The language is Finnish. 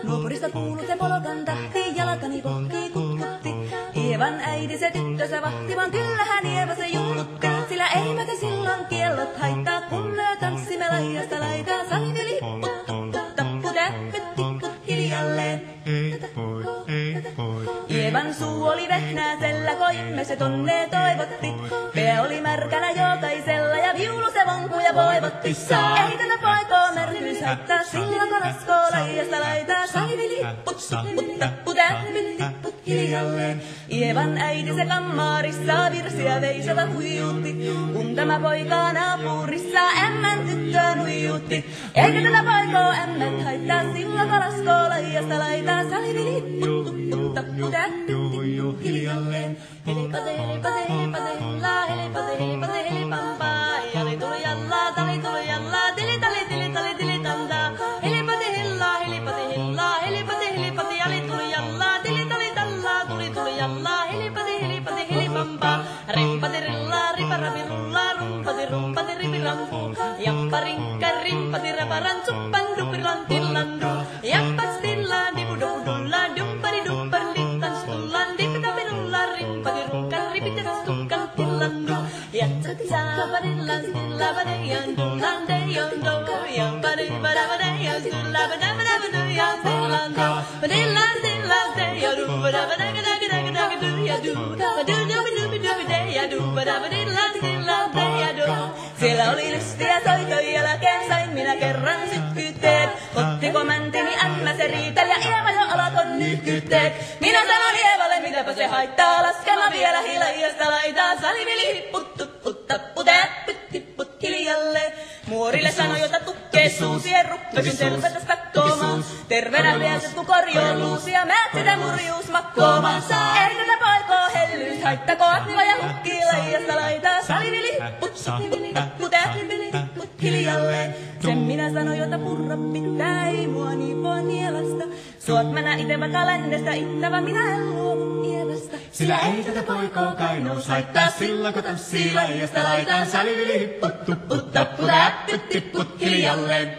Nuopurista kuuluu se polokan tahti, jalkani pohkii kutkutti. Ievan äiti se tyttönsä vahti, vaan kyllähän Ieva se juhlutti. Sillä eivätkö silloin kiellot haittaa, kun me tanssimme laidasta laitaan. Saimme lipput, tupput, tapput, äppyt, tipput hiljalleen. Ievan suu oli vehnäisellä, koimme se tonne toivotti. Pää oli märkänä jokaisella ja viulu se vonkuja voivotti. Ei tätä poikoo märkyys haittaa, sillä kun laskoo laidasta laitaan. Saimme lipput, tupput, tapput, äppyt, tipput hiljalleen. Ievan äiti se kammarissa virsiä veisata huijuutti. Kun tämä poika naapurissa ämmän tyttöön huijuutti. Eikä tätä poikoo ämmät haittaa, sillä kun laskoo laidasta laitaan. Saimme lipput, tupput, tapput, äppyt, tipput hiljalleen. Helipate, helipate, helipate, hella, helipate, helipate, helipampaa. Jali tuli jallaa, tali tuli jallaa, tili tali, tili tali, tili tantaa. Helipate, hella, helipate, hella, helipate, helipate, jali tuli jallaa, tili tali tallaa, tuli jallaa. Helipate, helipate, helipampaa. Rimpate, rillaa, riparapi, rullaa, rumpati, ripirampu. Jappa, rinkka, rimpati, raparan, suppan, dupiran, tillandu. Jappa, stillaan, dipududullaa, duppari, duppari, littan, stullaan, dipitapi, rullaa, rimpati, runkan, ripitas, tukkan, tillandu. Jatsat, saapadillan, stillabadejan, dullan, dejon, do. Jampadi, badabadajan, stullabadabadabadujan, stillando. Badillan, stillan, dejon, do. Badabadagadagadagadagadu, badudubidubidubideja, do. Badabadillan, stillan, deja, do. Siellä oli lystiä soitoja jälkeen, sain minä kerran sykkyytteet. Ottiko mäntini ämmä se riitel ja Ieva jo alakon nyhkytteet. Minä sanon Ievalle, mitäpä se haittaa, laskema vielä hilajasta laitaan. Salivili hipput, tupput, tapput, äppyt, tipput hiljalle. Muorille sanoi, jota tukkee suusien ruppesin tervetä stakkoomaan. Terveenä pääset kun korjoon luusia, määt sitä murjuus makkoomaan. Ei tätä poikoo hellyys haittako, atniva ja hukkii laijasta laitaa. Salivili hipput, tupput, tapput, äppyt hiljalle. Sen minä sanoin, jota purra pitää, ei mua niin voi nielasta. Suot mennä ite vaikka lännestä ittävä, minä en luovu Ievasta. Sillä ei tätä poikoo kainous haittaa, silloin kun tanssii laijasta laitaan. Salivili hipput, tupput, tapput, äppyt, tipput hiljalleen.